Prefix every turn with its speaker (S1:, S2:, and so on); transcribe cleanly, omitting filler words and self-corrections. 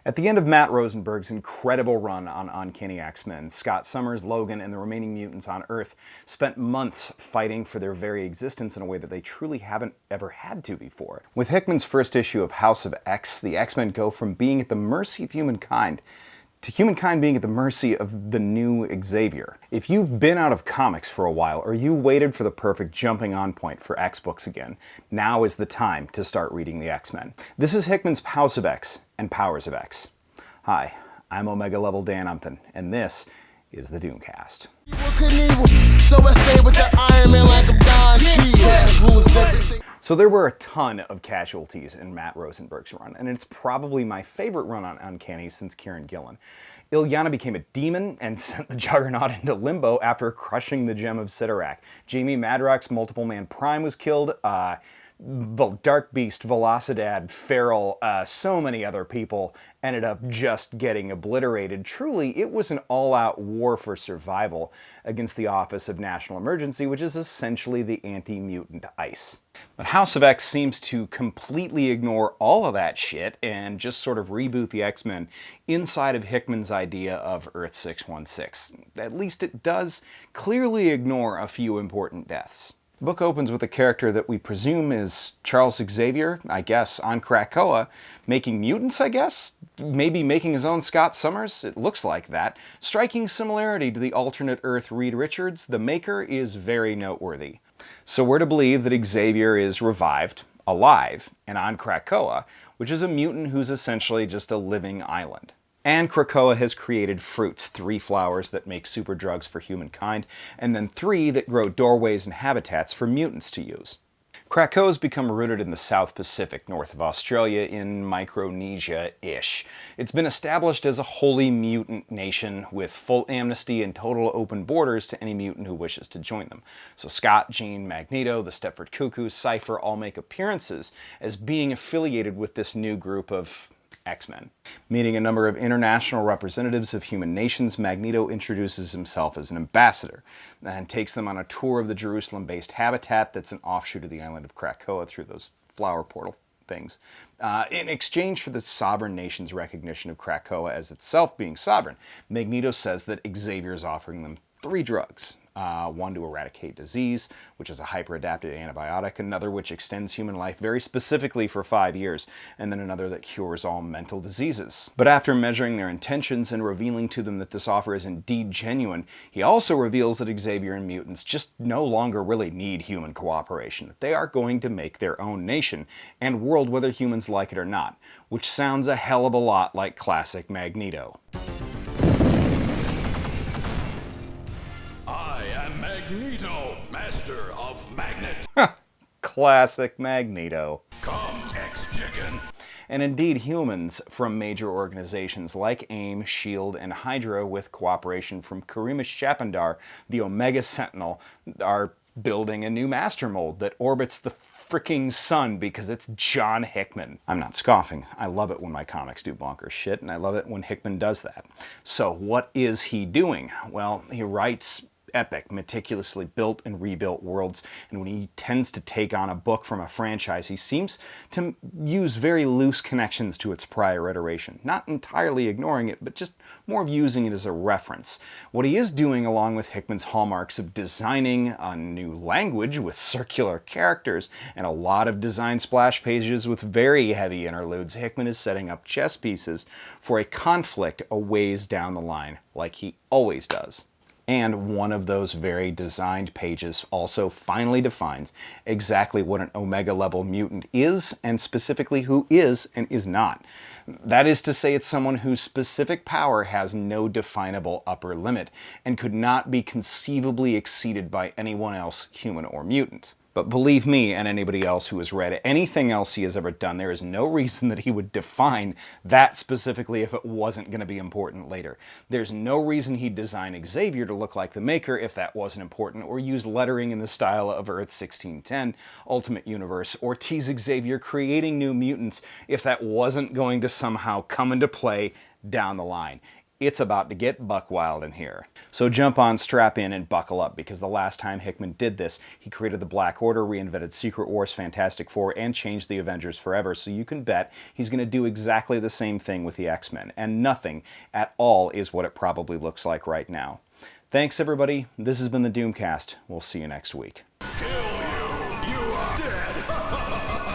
S1: At the end of Matt Rosenberg's incredible run on Uncanny X-Men, Scott Summers, Logan, and the remaining mutants on Earth spent months fighting for their very existence in a way that they truly haven't ever had to before. With Hickman's first issue of House of X, the X-Men go from being at the mercy of humankind to humankind being at the mercy of the new Xavier. If you've been out of comics for a while, or you waited for the perfect jumping on point for X books again, now is the time to start reading the X-Men. This is Hickman's House of X and Powers of X. Hi, I'm Omega Level Dan Umpton, and this is the Doomcast. So there were a ton of casualties in Matt Rosenberg's run, and it's probably my favorite run on Uncanny since Kieran Gillen. Ilyana became a demon and sent the Juggernaut into limbo after crushing the Gem of Sidorak. Jamie Madrox's Multiple Man Prime was killed. Dark Beast, Velocidad, Feral, so many other people ended up just getting obliterated. Truly, it was an all-out war for survival against the Office of National Emergency, which is essentially the anti-mutant ICE. But House of X seems to completely ignore all of that shit and just sort of reboot the X-Men inside of Hickman's idea of Earth 616. At least it does clearly ignore a few important deaths. The book opens with a character that we presume is Charles Xavier, I guess, on Krakoa, making mutants, I guess? Maybe making his own Scott Summers? It looks like that. Striking similarity to the alternate Earth Reed Richards, the maker is very noteworthy. So we're to believe that Xavier is revived, alive, and on Krakoa, which is a mutant who's essentially just a living island. And Krakoa has created fruits, 3 flowers that make super drugs for humankind, and then 3 that grow doorways and habitats for mutants to use. Krakoa's become rooted in the South Pacific, north of Australia, in Micronesia-ish. It's been established as a wholly mutant nation with full amnesty and total open borders to any mutant who wishes to join them. So Scott, Jean, Magneto, the Stepford Cuckoo, Cypher all make appearances as being affiliated with this new group of X-Men. Meeting a number of international representatives of human nations, Magneto introduces himself as an ambassador and takes them on a tour of the Jerusalem-based habitat that's an offshoot of the island of Krakoa through those flower portal things. In exchange for the sovereign nation's recognition of Krakoa as itself being sovereign, Magneto says that Xavier is offering them 3 drugs. One to eradicate disease, which is a hyper-adapted antibiotic, another which extends human life very specifically for 5 years, and then another that cures all mental diseases. But after measuring their intentions and revealing to them that this offer is indeed genuine, he also reveals that Xavier and mutants just no longer really need human cooperation, that they are going to make their own nation and world whether humans like it or not, which sounds a hell of a lot like classic Magneto.
S2: Magneto, master of magnet.
S1: Classic Magneto.
S2: Come, X-Chicken.
S1: And indeed, humans from major organizations like AIM, SHIELD, and Hydra, with cooperation from Karima Shapandar, the Omega Sentinel, are building a new master mold that orbits the freaking sun because it's John Hickman. I'm not scoffing. I love it when my comics do bonkers shit, and I love it when Hickman does that. So what is he doing? Well, he writes epic, meticulously built and rebuilt worlds, and when he tends to take on a book from a franchise, he seems to use very loose connections to its prior iteration. Not entirely ignoring it, but just more of using it as a reference. What he is doing, along with Hickman's hallmarks of designing a new language with circular characters and a lot of design splash pages with very heavy interludes, Hickman is setting up chess pieces for a conflict a ways down the line, like he always does. And one of those very designed pages also finally defines exactly what an Omega-level mutant is, and specifically who is and is not. That is to say, it's someone whose specific power has no definable upper limit, and could not be conceivably exceeded by anyone else, human or mutant. But believe me, and anybody else who has read anything else he has ever done, there is no reason that he would define that specifically if it wasn't going to be important later. There's no reason he'd design Xavier to look like the Maker if that wasn't important, or use lettering in the style of Earth 1610, Ultimate Universe, or tease Xavier creating new mutants if that wasn't going to somehow come into play down the line. It's about to get buck wild in here. So jump on, strap in, and buckle up, because the last time Hickman did this, he created the Black Order, reinvented Secret Wars, Fantastic Four, and changed the Avengers forever, so you can bet he's going to do exactly the same thing with the X-Men, and nothing at all is what it probably looks like right now. Thanks everybody, this has been the Doomcast. We'll see you next week.
S2: Kill you! You are dead!